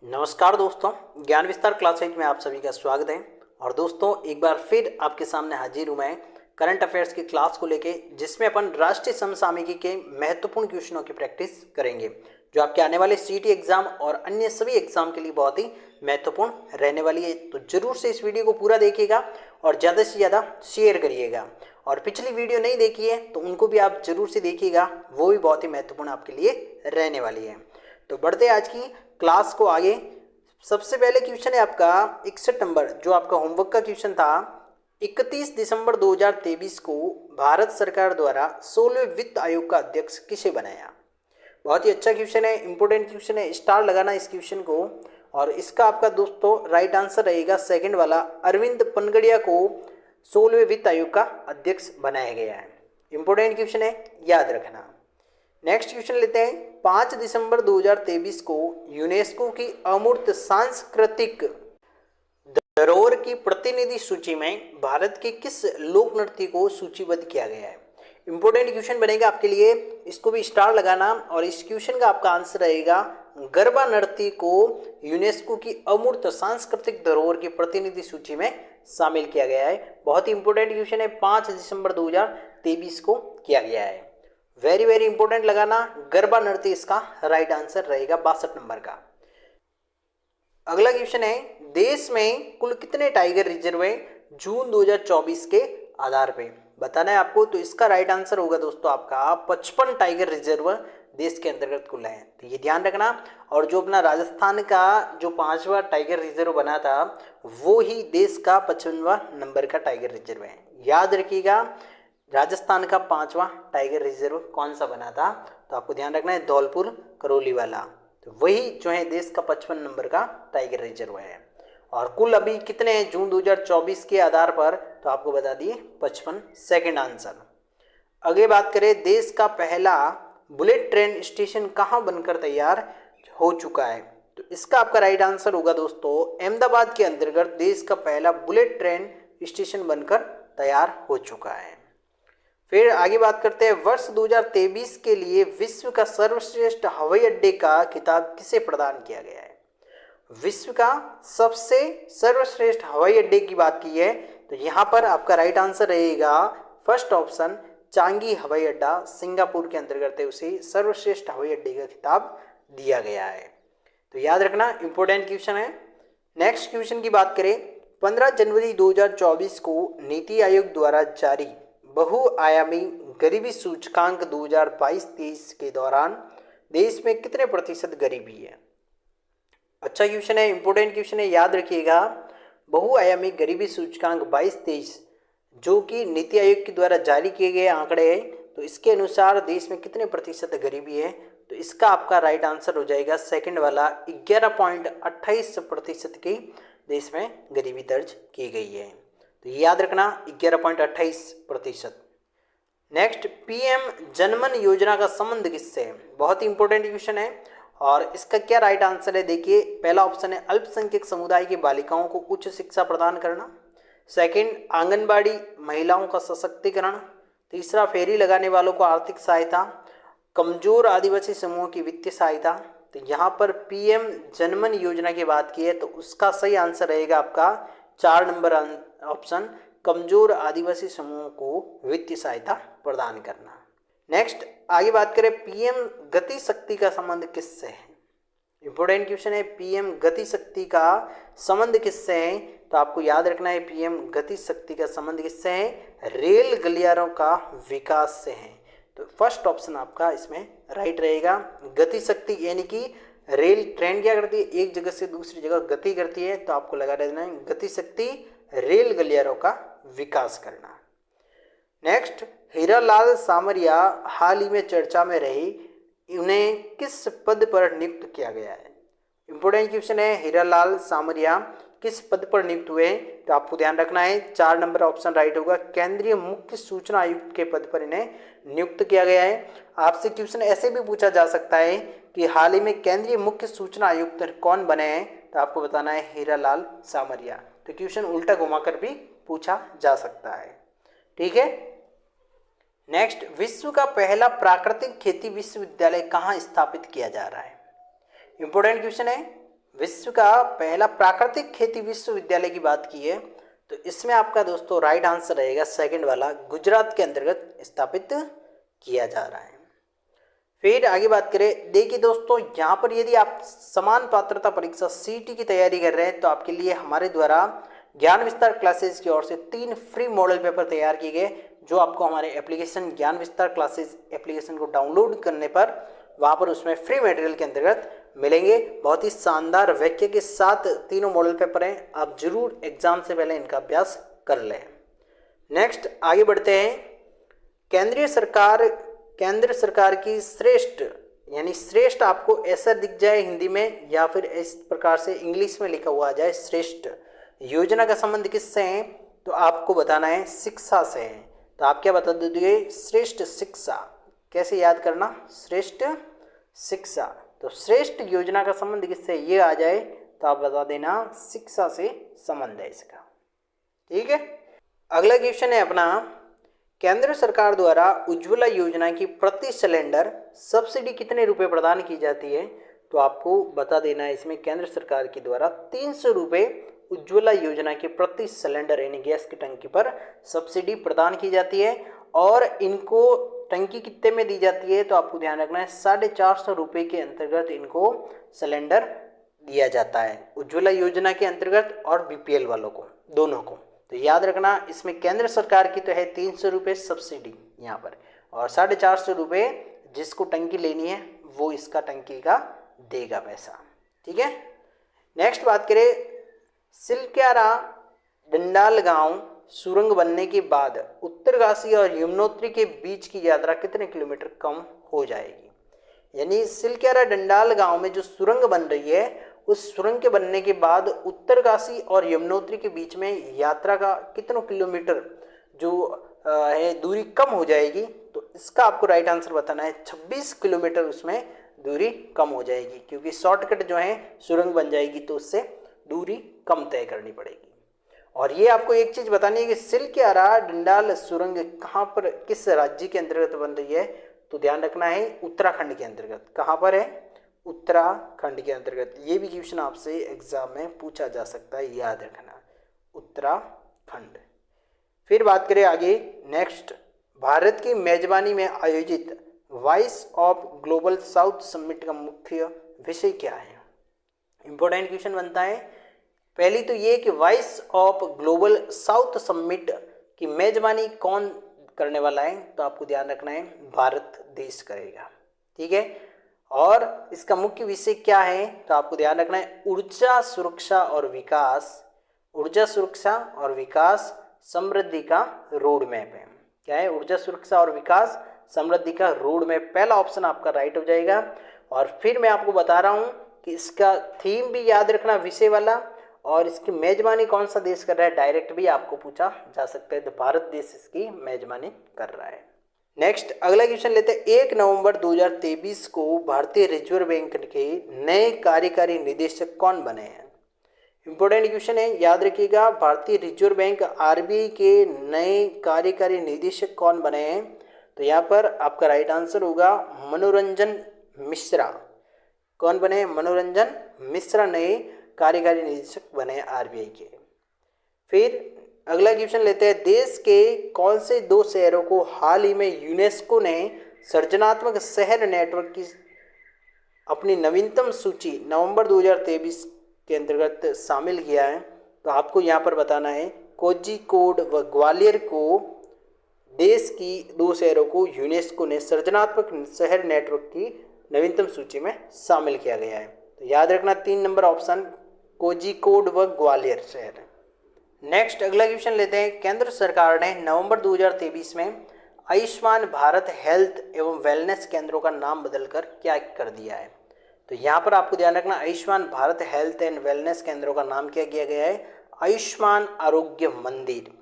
नमस्कार दोस्तों, ज्ञान विस्तार क्लास 8 में आप सभी का स्वागत है। और दोस्तों एक बार फिर आपके सामने हाजिर हूँ मैं करंट अफेयर्स की क्लास को लेके, जिसमें अपन राष्ट्रीय समसामयिकी के महत्वपूर्ण क्वेश्चनों की प्रैक्टिस करेंगे, जो आपके आने वाले सीटी एग्जाम और अन्य सभी एग्जाम के लिए बहुत ही महत्वपूर्ण रहने वाली है। तो जरूर से इस वीडियो को पूरा देखिएगा और ज़्यादा से ज़्यादा शेयर करिएगा। और पिछली वीडियो नहीं देखी है तो उनको भी आप जरूर से देखिएगा, वो भी बहुत ही महत्वपूर्ण आपके लिए रहने वाली है। तो बढ़ते आज की क्लास को आगे। सबसे पहले क्वेश्चन है आपका 61 नंबर, जो आपका होमवर्क का क्वेश्चन था। 31 दिसंबर 2023 को भारत सरकार द्वारा 16वें वित्त आयोग का अध्यक्ष किसे बनाया? बहुत ही अच्छा क्वेश्चन है, इंपॉर्टेंट क्वेश्चन है, स्टार लगाना इस क्वेश्चन को। और इसका आपका दोस्तों राइट आंसर रहेगा सेकंड वाला, अरविंद पनगड़िया को 16वें वित्त आयोग का अध्यक्ष बनाया गया है। इंपॉर्टेंट क्वेश्चन है, याद रखना। नेक्स्ट क्वेश्चन लेते हैं। 5 दिसंबर 2023 को यूनेस्को की अमूर्त सांस्कृतिक धरोहर की प्रतिनिधि सूची में भारत के किस लोक नृत्य को सूचीबद्ध किया गया है? इंपॉर्टेंट क्वेश्चन बनेगा आपके लिए, इसको भी स्टार लगाना। और इस क्वेश्चन का आपका आंसर रहेगा गरबा नृत्य को यूनेस्को की अमूर्त सांस्कृतिक धरोहर की प्रतिनिधि सूची में शामिल किया गया है। बहुत ही इंपॉर्टेंट क्वेश्चन है, 5 दिसंबर 2023 को किया गया है। वेरी वेरी इंपॉर्टेंट लगाना, गरबा नृत्य इसका राइट आंसर रहेगा 62 नंबर का। अगला क्वेश्चन है, देश में कुल कितने टाइगर रिजर्व हैं जून 2024 के आधार पे? बताना है आपको। तो इसका राइट आंसर होगा दोस्तों आपका 55 टाइगर रिजर्व देश के अंतर्गत कुल है, तो ये ध्यान रखना। और जो अपना राजस्थान का जो 5वां टाइगर रिजर्व बना था, वो ही देश का 55वां नंबर का टाइगर रिजर्व है। याद रखिएगा, राजस्थान का 5वां टाइगर रिजर्व कौन सा बना था? तो आपको ध्यान रखना है धौलपुर करौली वाला, तो वही जो है देश का 55 नंबर का टाइगर रिजर्व है। और कुल अभी कितने हैं जून 2024 के आधार पर? तो आपको बता दिए 55, सेकंड आंसर। आगे बात करें, देश का पहला बुलेट ट्रेन स्टेशन कहाँ बनकर तैयार हो चुका है? तो इसका आपका राइट आंसर होगा दोस्तों अहमदाबाद के अंतर्गत देश का पहला बुलेट ट्रेन स्टेशन बनकर तैयार हो चुका है। फिर आगे बात करते हैं, वर्ष 2023 के लिए विश्व का सर्वश्रेष्ठ हवाई अड्डे का खिताब किसे प्रदान किया गया है? विश्व का सबसे सर्वश्रेष्ठ हवाई अड्डे की बात की है, तो यहाँ पर आपका राइट आंसर रहेगा फर्स्ट ऑप्शन, चांगी हवाई अड्डा सिंगापुर के अंतर्गत है, उसे सर्वश्रेष्ठ हवाई अड्डे का खिताब दिया गया है। तो याद रखना, इंपॉर्टेंट क्वेश्चन है। नेक्स्ट क्वेश्चन की बात करें, 15 जनवरी 2024 को नीति आयोग द्वारा जारी बहुआयामी गरीबी सूचकांक 2022-23 के दौरान देश में कितने प्रतिशत गरीबी है? अच्छा क्वेश्चन है, इंपॉर्टेंट क्वेश्चन है, याद रखिएगा। बहुआयामी गरीबी सूचकांक 22-23 जो कि नीति आयोग के द्वारा जारी किए गए आंकड़े हैं, तो इसके अनुसार देश में कितने प्रतिशत गरीबी है? तो इसका आपका राइट आंसर हो जाएगा सेकंड वाला, 11.28% की देश में गरीबी दर्ज की गई है। तो याद रखना 11.28%। नेक्स्ट, पीएम जनमन योजना का संबंध किससे है? बहुत ही इंपॉर्टेंट क्वेश्चन है। और इसका क्या राइट आंसर है? देखिए, पहला ऑप्शन है अल्पसंख्यक समुदाय की बालिकाओं को उच्च शिक्षा प्रदान करना, सेकंड आंगनबाड़ी महिलाओं का सशक्तिकरण, तीसरा फेरी लगाने वालों को आर्थिक सहायता, कमजोर आदिवासी समूहों की वित्तीय सहायता। तो यहाँ पर पीएम जनमन योजना की बात की है, तो उसका सही आंसर रहेगा आपका 4 नंबर ऑप्शन, कमजोर आदिवासी समूहों को वित्तीय सहायता प्रदान करना। नेक्स्ट आगे बात करें, पीएम गति शक्ति का संबंध किससे है? इंपॉर्टेंट क्वेश्चन है, पीएम गति शक्ति का संबंध किससे है? तो आपको याद रखना है, पीएम गति शक्ति का संबंध किससे है? रेल गलियारों का विकास से है। तो फर्स्ट ऑप्शन आपका इसमें राइट रहेगा। गति शक्ति यानी कि रेल ट्रेन क्या करती है, एक जगह से दूसरी जगह गति करती है, तो आपको लगा रहना है गति शक्ति रेल गलियारों का विकास करना। नेक्स्ट, हीरालाल सामरिया हाल ही में चर्चा में रही, उन्हें किस पद पर नियुक्त किया गया है? इंपॉर्टेंट क्वेश्चन है, हीरालाल सामरिया किस पद पर नियुक्त हुए? तो आपको ध्यान रखना है 4 नंबर ऑप्शन राइट होगा, केंद्रीय मुख्य सूचना आयुक्त के पद पर इन्हें नियुक्त किया गया है। आपसे क्वेश्चन ऐसे भी पूछा जा सकता है कि हाल ही में केंद्रीय मुख्य सूचना आयुक्त कौन बने हैं? तो आपको बताना है हीरालाल सामरिया। तो क्वेश्चन उल्टा घुमाकर भी पूछा जा सकता है, ठीक है। नेक्स्ट, विश्व का पहला प्राकृतिक खेती विश्वविद्यालय कहाँ स्थापित किया जा रहा है? इंपॉर्टेंट क्वेश्चन है। विश्व का पहला प्राकृतिक खेती विश्वविद्यालय की बात की है तो इसमें आपका दोस्तों राइट आंसर रहेगा सेकंड वाला, गुजरात के अंतर्गत स्थापित किया जा रहा है। फिर आगे बात करें, देखिए दोस्तों यहाँ पर यदि आप समान पात्रता परीक्षा सीईटी की तैयारी कर रहे हैं तो आपके लिए हमारे द्वारा ज्ञान विस्तार क्लासेस की ओर से 3 फ्री मॉडल पेपर तैयार किए गए, जो आपको हमारे एप्लीकेशन ज्ञान विस्तार क्लासेस एप्लीकेशन को डाउनलोड करने पर वहाँ पर उसमें फ्री मटेरियल के अंतर्गत मिलेंगे। बहुत ही शानदार वाक्य के साथ तीनों मॉडल पेपर हैं, आप जरूर एग्जाम से पहले इनका अभ्यास कर लें। नेक्स्ट आगे बढ़ते हैं, केंद्र सरकार की श्रेष्ठ यानी श्रेष्ठ आपको ऐसा दिख जाए हिंदी में या फिर इस प्रकार से इंग्लिश में लिखा हुआ आ जाए श्रेष्ठ योजना का संबंध किससे है, तो आपको बताना है शिक्षा से है। तो आप क्या बता दोगे, श्रेष्ठ शिक्षा। कैसे याद करना, श्रेष्ठ शिक्षा। तो श्रेष्ठ योजना का संबंध किससे ये आ जाए तो आप बता देना शिक्षा से संबंध है इसका। ठीक है, अगला क्वेश्चन है अपना, केंद्र सरकार द्वारा उज्ज्वला योजना की प्रति सिलेंडर सब्सिडी कितने रुपए प्रदान की जाती है, तो आपको बता देना है इसमें केंद्र सरकार के द्वारा 300 रुपये उज्ज्वला योजना के प्रति सिलेंडर यानी गैस की टंकी पर सब्सिडी प्रदान की जाती है। और इनको टंकी कितने में दी जाती है, तो आपको ध्यान रखना है 450 रुपये के अंतर्गत इनको सिलेंडर दिया जाता है, उज्ज्वला योजना के अंतर्गत और बीपीएल वालों को, दोनों को। तो याद रखना इसमें केंद्र सरकार की तो है 300 रुपये सब्सिडी यहाँ पर, और 450 रुपये जिसको टंकी लेनी है वो इसका टंकी का देगा पैसा। ठीक है, नेक्स्ट बात करें, सिलक्यारा डंडाल गांव सुरंग बनने के बाद उत्तरकाशी और यमुनोत्री के बीच की यात्रा कितने किलोमीटर कम हो जाएगी। यानी सिलक्यारा डंडाल गांव में जो सुरंग बन रही है उस सुरंग के बनने के बाद उत्तरकाशी और यमुनोत्री के बीच में यात्रा का कितनों किलोमीटर जो है दूरी कम हो जाएगी, तो इसका आपको राइट आंसर बताना है 26 किलोमीटर उसमें दूरी कम हो जाएगी, क्योंकि शॉर्टकट जो है सुरंग बन जाएगी तो उससे दूरी कम तय करनी पड़ेगी। और ये आपको एक चीज बतानी है कि सिलक्यारा डंडाल सुरंग कहाँ पर किस राज्य के अंतर्गत बन रही है, तो ध्यान रखना है उत्तराखंड के अंतर्गत। कहाँ पर है, उत्तराखंड के अंतर्गत। ये भी क्वेश्चन आपसे एग्जाम में पूछा जा सकता है, याद रखना उत्तराखंड। फिर बात करें आगे, नेक्स्ट, भारत की मेजबानी में आयोजित voice of global south summit का मुख्य विषय क्या है। इंपॉर्टेंट क्वेश्चन बनता है। पहली तो ये कि voice of global south summit की मेजबानी कौन करने वाला है, तो आपको ध्यान रखना है भारत देश करेगा। ठीक है, और इसका मुख्य विषय क्या है, तो आपको ध्यान रखना है ऊर्जा सुरक्षा और विकास, ऊर्जा सुरक्षा और विकास समृद्धि का रोड मैप है। क्या है, ऊर्जा सुरक्षा और विकास समृद्धि का रोड मैप, पहला ऑप्शन आपका राइट हो जाएगा। और फिर मैं आपको बता रहा हूँ कि इसका थीम भी याद रखना विषय वाला, और इसकी मेजबानी कौन सा देश कर रहा है, डायरेक्ट भी आपको पूछा जा सकता है, तो भारत देश इसकी मेजबानी कर रहा है। नेक्स्ट अगला क्वेश्चन लेते हैं, 1 नवंबर 2023 को भारतीय रिजर्व बैंक के नए कार्यकारी निदेशक कौन बने हैं। इंपॉर्टेंट क्वेश्चन है, याद रखिएगा, भारतीय रिजर्व बैंक आरबीआई के नए कार्यकारी निदेशक कौन बने हैं, तो यहाँ पर आपका राइट आंसर होगा मनोरंजन मिश्रा। कौन बने, मनोरंजन मिश्रा नए कार्यकारी निदेशक बने आरबीआई के। फिर अगला क्वेश्चन लेते हैं, देश के कौन से 2 शहरों को हाल ही में यूनेस्को ने सृजनात्मक शहर नेटवर्क की अपनी नवीनतम सूची नवंबर 2023 के अंतर्गत शामिल किया है, तो आपको यहाँ पर बताना है कोझिकोड व ग्वालियर को देश की 2 शहरों को यूनेस्को ने सृजनात्मक शहर नेटवर्क की नवीनतम सूची में शामिल किया गया है। तो याद रखना 3 नंबर ऑप्शन कोझिकोड व ग्वालियर शहर। नेक्स्ट अगला क्वेश्चन लेते हैं, केंद्र सरकार ने नवंबर 2023 में आयुष्मान भारत हेल्थ एवं वेलनेस केंद्रों का नाम बदलकर क्या कर दिया है, तो यहाँ पर आपको ध्यान रखना Ayushman Bharat health and wellness केंद्रों का नाम क्या किया गया है, आयुष्मान आरोग्य मंदिर।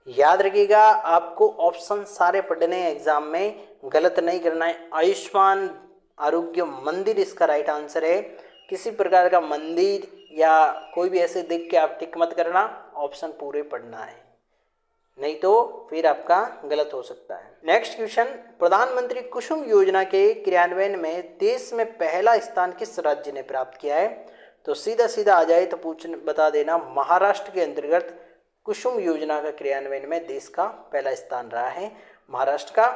याद रखिएगा, आपको ऑप्शन सारे पढ़ने हैं एग्जाम में, गलत नहीं करना है। आयुष्मान आरोग्य मंदिर इसका राइट आंसर है। किसी प्रकार का मंदिर या कोई भी ऐसे देख के आप टिक मत करना, ऑप्शन पूरे पढ़ना है, नहीं तो फिर आपका गलत हो सकता है। नेक्स्ट क्वेश्चन, प्रधानमंत्री कुसुम योजना के क्रियान्वयन में देश में पहला स्थान किस राज्य ने प्राप्त किया है, तो सीधा सीधा आ जाए तो बता देना महाराष्ट्र के अंतर्गत कुसुम योजना का क्रियान्वयन में देश का पहला स्थान रहा है महाराष्ट्र का।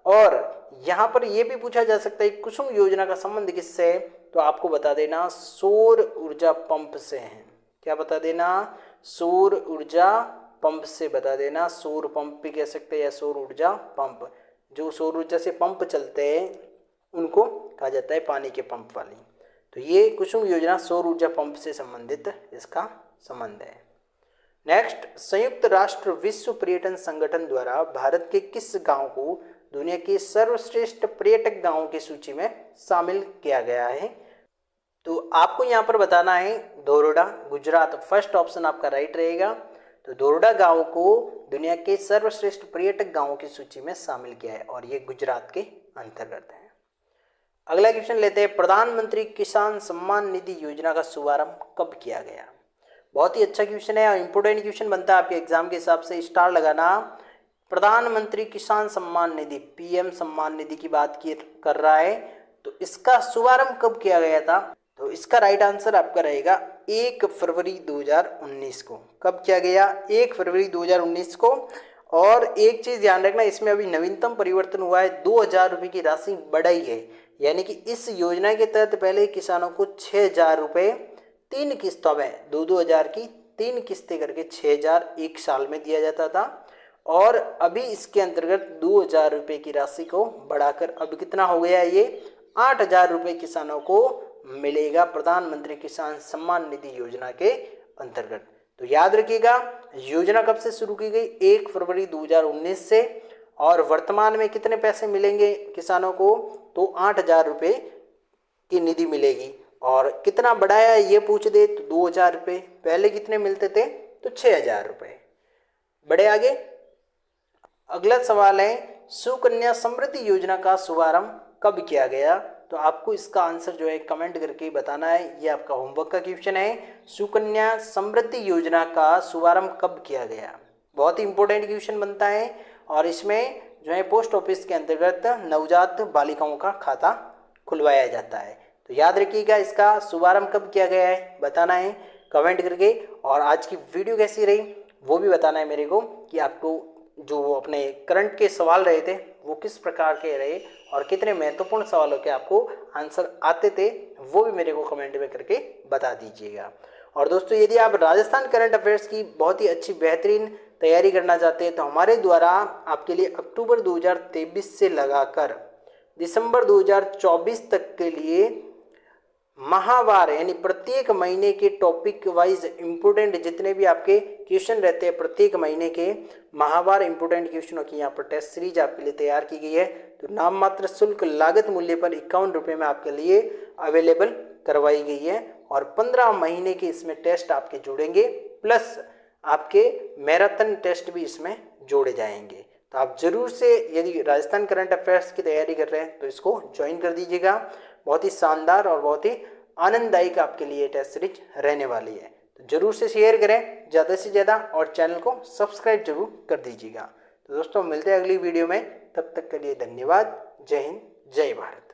और यहाँ पर यह भी पूछा जा सकता है कुसुम योजना का संबंध किससे है, तो आपको बता देना सौर ऊर्जा पंप से है। क्या बता देना, सौर ऊर्जा पंप से बता देना। सौर पंप भी कह सकते हैं या सौर ऊर्जा पंप, जो सौर ऊर्जा से पंप चलते हैं उनको कहा जाता है पानी के पंप वाली। तो ये कुसुम योजना सौर ऊर्जा पंप से संबंधित इसका संबंध है। नेक्स्ट, संयुक्त राष्ट्र विश्व पर्यटन संगठन द्वारा भारत के किस गांव को दुनिया के सर्वश्रेष्ठ पर्यटक गांवों की सूची में शामिल किया गया है, तो आपको यहाँ पर बताना है धोरडा, गुजरात। फर्स्ट ऑप्शन आपका राइट रहेगा। तो धोरडा गांव को दुनिया के सर्वश्रेष्ठ पर्यटक गांवों की सूची में शामिल किया है और ये गुजरात के अंतर्गत है। अगला क्वेश्चन लेते हैं, प्रधानमंत्री किसान सम्मान निधि योजना का शुभारंभ कब किया गया। बहुत ही अच्छा क्वेश्चन है और इंपोर्टेंट क्वेश्चन बनता है आपके एग्जाम के हिसाब से, स्टार लगाना। प्रधानमंत्री किसान सम्मान निधि, पीएम सम्मान निधि की बात कर रहा है, तो इसका शुभारंभ कब किया गया था, तो इसका राइट आंसर आपका रहेगा 1 फरवरी 2019 को। कब किया गया, 1 फरवरी 2019 को। और एक चीज़ ध्यान रखना, इसमें अभी नवीनतम परिवर्तन हुआ है, 2000 रुपये की राशि बढ़ाई है, यानी कि इस योजना के तहत पहले किसानों को 6000 रुपये 3 किस्तों में 2-2 की 3 किस्तें करके 6000 एक साल में दिया जाता था। और अभी इसके अंतर्गत 2000 रुपये की राशि को बढ़ाकर अब कितना हो गया, ये 8000 रुपये किसानों को मिलेगा प्रधानमंत्री किसान सम्मान निधि योजना के अंतर्गत। तो याद रखिएगा, योजना कब से शुरू की गई, 1 फरवरी 2019 से। और वर्तमान में कितने पैसे मिलेंगे किसानों को, तो 8000 रुपये की निधि मिलेगी। और कितना बढ़ाया ये पूछ दे तो 2000 रुपये, पहले कितने मिलते थे, तो 6000 रुपये। बढ़े आगे, अगला सवाल है, सुकन्या समृद्धि योजना का शुभारंभ कब किया गया, तो आपको इसका आंसर जो है कमेंट करके बताना है। ये आपका होमवर्क का क्वेश्चन है, सुकन्या समृद्धि योजना का शुभारंभ कब किया गया। बहुत ही इंपॉर्टेंट क्वेश्चन बनता है और इसमें जो है पोस्ट ऑफिस के अंतर्गत नवजात बालिकाओं का खाता खुलवाया जाता है। तो याद रखिएगा, इसका शुभारंभ कब किया गया है बताना है कमेंट करके। और आज की वीडियो कैसी रही वो भी बताना है मेरे को, कि आपको जो अपने करंट के सवाल रहे थे वो किस प्रकार के रहे और कितने महत्वपूर्ण सवालों के आपको आंसर आते थे, वो भी मेरे को कमेंट में करके बता दीजिएगा। और दोस्तों, यदि आप राजस्थान करंट अफेयर्स की बहुत ही अच्छी बेहतरीन तैयारी करना चाहते हैं तो हमारे द्वारा आपके लिए अक्टूबर 2023 से लगाकर दिसंबर 2024 तक के लिए माहवार यानी प्रत्येक महीने के टॉपिक वाइज इम्पोर्टेंट जितने भी आपके क्वेश्चन रहते हैं, प्रत्येक महीने के माहवार इम्पोर्टेंट क्वेश्चनों की यहाँ पर टेस्ट सीरीज आपके लिए तैयार की गई है। तो नाम मात्र शुल्क लागत मूल्य पर 51 रुपये में आपके लिए अवेलेबल करवाई गई है। और 15 महीने के इसमें टेस्ट आपके जुड़ेंगे, प्लस आपके मैराथन टेस्ट भी इसमें जोड़े जाएंगे। तो आप जरूर से यदि राजस्थान करंट अफेयर्स की तैयारी कर रहे हैं तो इसको ज्वाइन कर दीजिएगा। बहुत ही शानदार और बहुत ही आनंददायक आपके लिए टेस्ट सीरीज रहने वाली है। तो जरूर से शेयर करें ज़्यादा से ज़्यादा और चैनल को सब्सक्राइब जरूर कर दीजिएगा। तो दोस्तों, मिलते हैं अगली वीडियो में, तब तक के लिए धन्यवाद। जय हिंद, जय भारत।